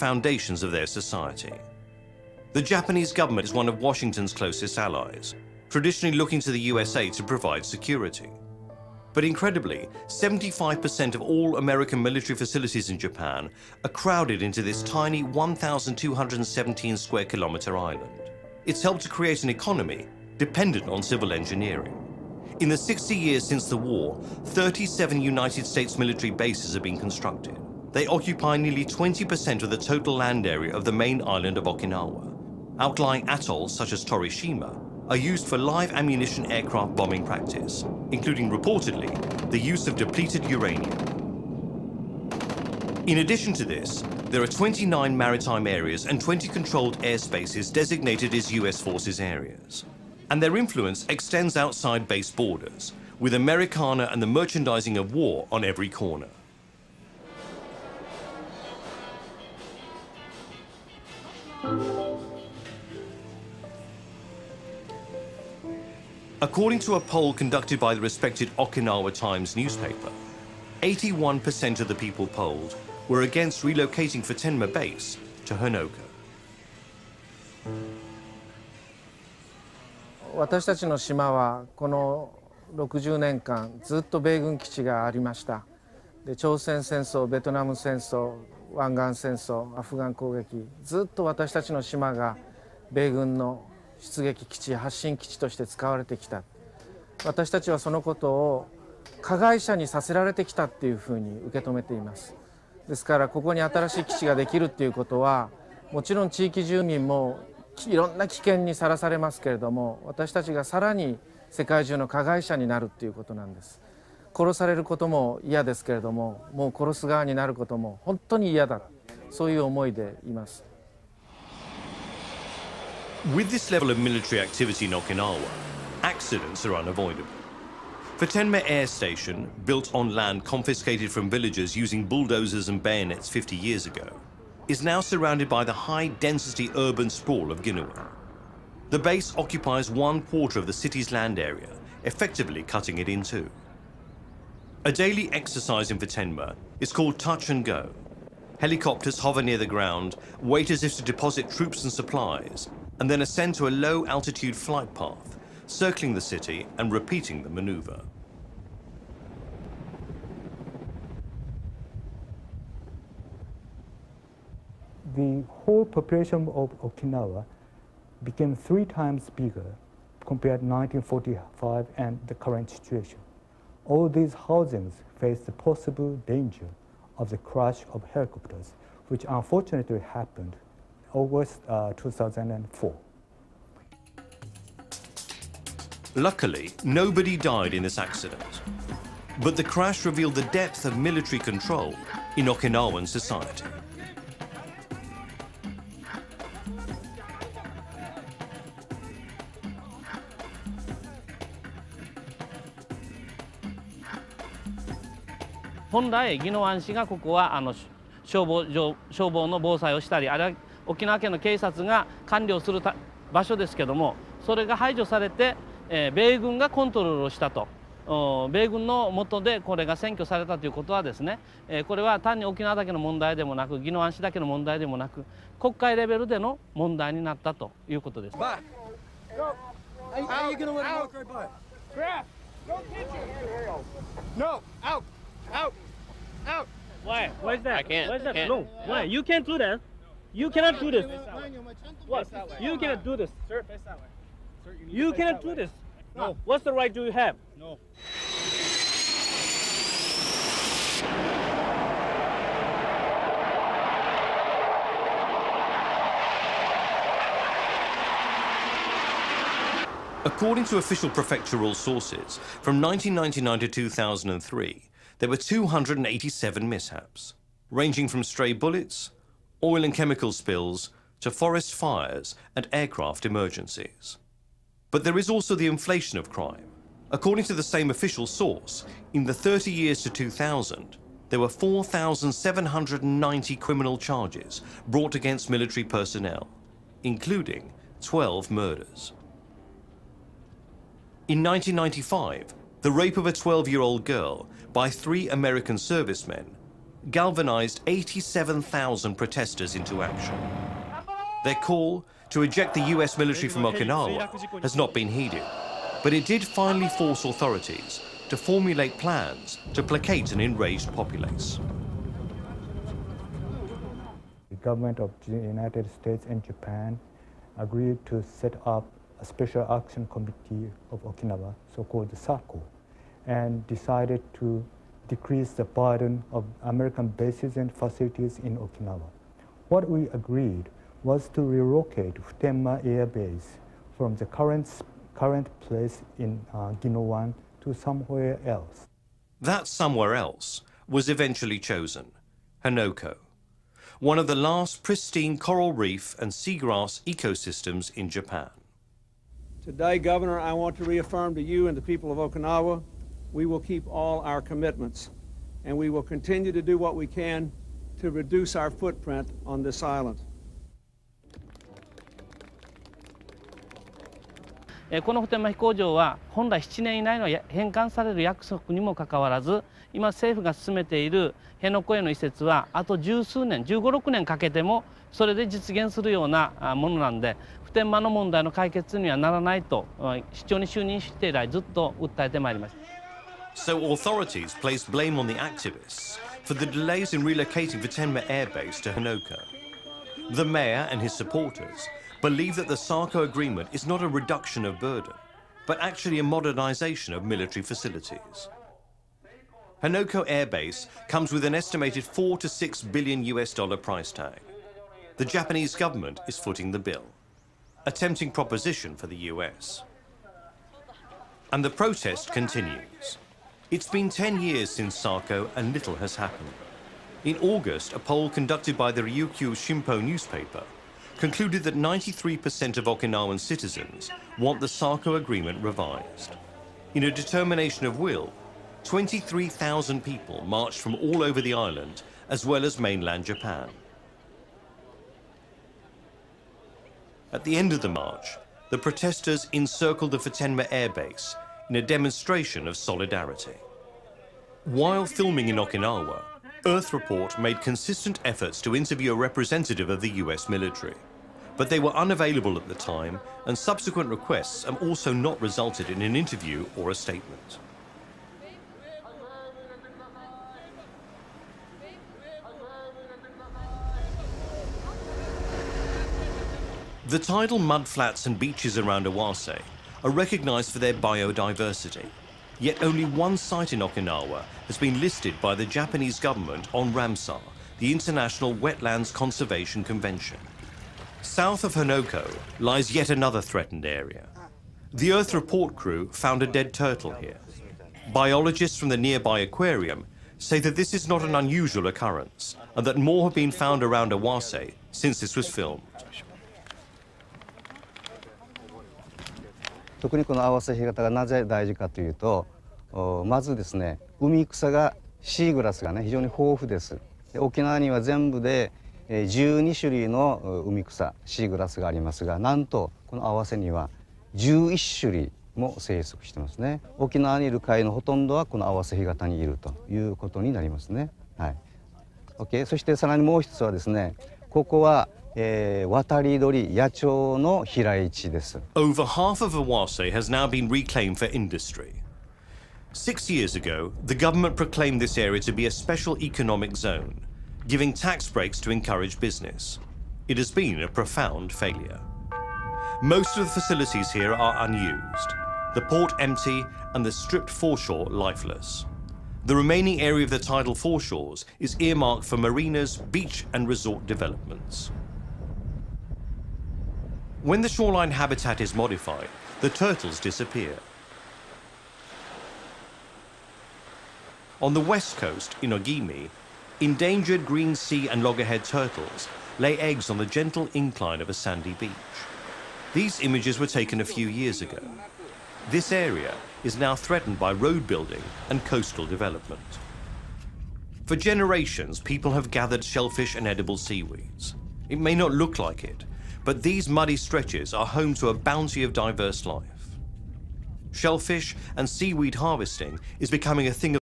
foundations of their society. The Japanese government is one of Washington's closest allies, traditionally looking to the USA to provide security. But incredibly, 75% of all American military facilities in Japan are crowded into this tiny 1,217 square kilometer island. It's helped to create an economy dependent on civil engineering. In the 60 years since the war, 37 United States military bases have been constructed. They occupy nearly 20% of the total land area of the main island of Okinawa. Outlying atolls such as Torishima are used for live ammunition aircraft bombing practice, including reportedly the use of depleted uranium. In addition to this, there are 29 maritime areas and 20 controlled airspaces designated as US forces areas. And their influence extends outside base borders, with Americana and the merchandising of war on every corner. According to a poll conducted by the respected Okinawa Times newspaper, 81% of the people polled were against relocating Futenma base to Honoka. 私たちの島はこの60年間ずっと米軍基地がありました。で、朝鮮戦争、ベトナム戦争、湾岸戦争、アフガン攻撃、ずっと私たちの島が米軍の出撃基地、発進基地として使われてきた。私たちはそのことを加害者にさせられてきたっていうふうに受け止めています。ですからここに新しい基地ができるっていうことは、もちろん地域住民もいろんな危険にさらされますけれども、私たちがさらに世界中の加害者になるっていうことなんです。殺されることも嫌ですけれども、もう殺す側になることも本当に嫌だ、そういう思いでいます。With this level of military activity in Okinawa, accidents are unavoidable. Futenma Air Station, built on land confiscated from villagers using bulldozers and bayonets 50 years ago, is now surrounded by the high-density urban sprawl of Ginawa. The base occupies 1/4 of the city's land area, effectively cutting it in two. A daily exercise in Futenma is called touch and go. Helicopters hover near the ground, wait as if to deposit troops and supplies, and then ascend to a low-altitude flight path, circling the city and repeating the maneuver. The whole population of Okinawa became 3 times bigger compared to 1945 and the current situation. All these housings face the possible danger of the crash of helicopters, which unfortunately happened August 2004. Luckily, nobody died in this accident. But the crash revealed the depth of military control in Okinawan society.本来、宜野湾市がここは消防の防災をしたり、あるいは沖縄県の警察が管理をする場所ですけども、それが排除されて、米軍がコントロールをしたと、米軍の下でこれが占拠されたということはですね、これは単に沖縄だけの問題でもなく、宜野湾市だけの問題でもなく、国会レベルでの問題になったということです。Out! Out! Why? Why is that? I can't. Why is that? Can't. No. Why? You can't do that. You cannot do this. What? You cannot do this. Sir, face that way. Sir, You cannot do this. No. What's the right do you have? No. According to official prefectural sources, from 1999 to 2003, there were 287 mishaps, ranging from stray bullets, oil and chemical spills, to forest fires and aircraft emergencies. But there is also the inflation of crime. According to the same official source, in the 30 years to 2000, there were 4,790 criminal charges brought against military personnel, including 12 murders. In 1995, the rape of a 12-year-old girl by 3 American servicemen galvanized 87,000 protesters into action. Their call to eject the US military from Okinawa has not been heeded, but it did finally force authorities to formulate plans to placate an enraged populace. The government of the United States and Japan agreed to set up a special action committee of Okinawa, so-called the SACO, and decided to decrease the burden of American bases and facilities in Okinawa. What we agreed was to relocate Futenma Air Base from the current place in Ginowan to somewhere else. That somewhere else was eventually chosen, Hanoko, one of the last pristine coral reef and seagrass ecosystems in Japan. Today, Governor, I want to reaffirm to you and the people of Okinawa, we will keep all our commitments, and we will continue to do what we can to reduce our footprint on this island. この普天間飛行場は本来7年以内の返還される約束にもかかわらず、今政府が進めている辺野古への移設はあと十数年、15、16年かけてもそれで実現するようなものなんで、普天間の問題の解決にはならないと市長に就任して以来ずっと訴えてまいりました。 So authorities placed blame on the activists for the delays in relocating Futenma Air Base to Hanoko. The mayor and his supporters believe that the SACO agreement is not a reduction of burden, but actually a modernization of military facilities. Hanoko Air Base comes with an estimated $4 to $6 billion price tag. The Japanese government is footing the bill, a tempting proposition for the US. And the protest continues. It's been 10 years since SACO and little has happened. In August, a poll conducted by the Ryukyu Shimpo newspaper concluded that 93% of Okinawan citizens want the SACO agreement revised. In a determination of will, 23,000 people marched from all over the island, as well as mainland Japan. At the end of the march, the protesters encircled the Futenma Air Base in a demonstration of solidarity. While filming in Okinawa, Earth Report made consistent efforts to interview a representative of the US military, but they were unavailable at the time, and subsequent requests have also not resulted in an interview or a statement. The tidal mudflats and beaches around Awase are recognized for their biodiversity, yet only one site in Okinawa has been listed by the Japanese government on Ramsar, the International Wetlands Conservation Convention. South of Hanoko lies yet another threatened area. The Earth Report crew found a dead turtle here. Biologists from the nearby aquarium say that this is not an unusual occurrence, and that more have been found around Awase since this was filmed. 特にこの合わせ干潟がなぜ大事かというと、まずですね、海草がシーグラスがね非常に豊富です。で沖縄には全部で12種類の海草シーグラスがありますが、なんとこの合わせには11種類も生息してますね。沖縄にいる貝のほとんどはこの合わせ干潟にいるということになりますね。はい。OK。そしてさらにもう一つはですね、ここは渡り鳥野鳥の飛来地です。Over half of Awase has now been reclaimed for industry. 6 years ago, the government proclaimed this area to be a special economic zone, giving tax breaks to encourage business. It has been a profound failure. Most of the facilities here are unused, the port empty and the stripped foreshore lifeless. The remaining area of the tidal foreshores is earmarked for marinas, beach and resort developments. When the shoreline habitat is modified, the turtles disappear. On the west coast, in Ogimi, endangered green sea and loggerhead turtles lay eggs on the gentle incline of a sandy beach. These images were taken a few years ago. This area is now threatened by road building and coastal development. For generations, people have gathered shellfish and edible seaweeds. It may not look like it, but these muddy stretches are home to a bounty of diverse life. Shellfish and seaweed harvesting is becoming a thing of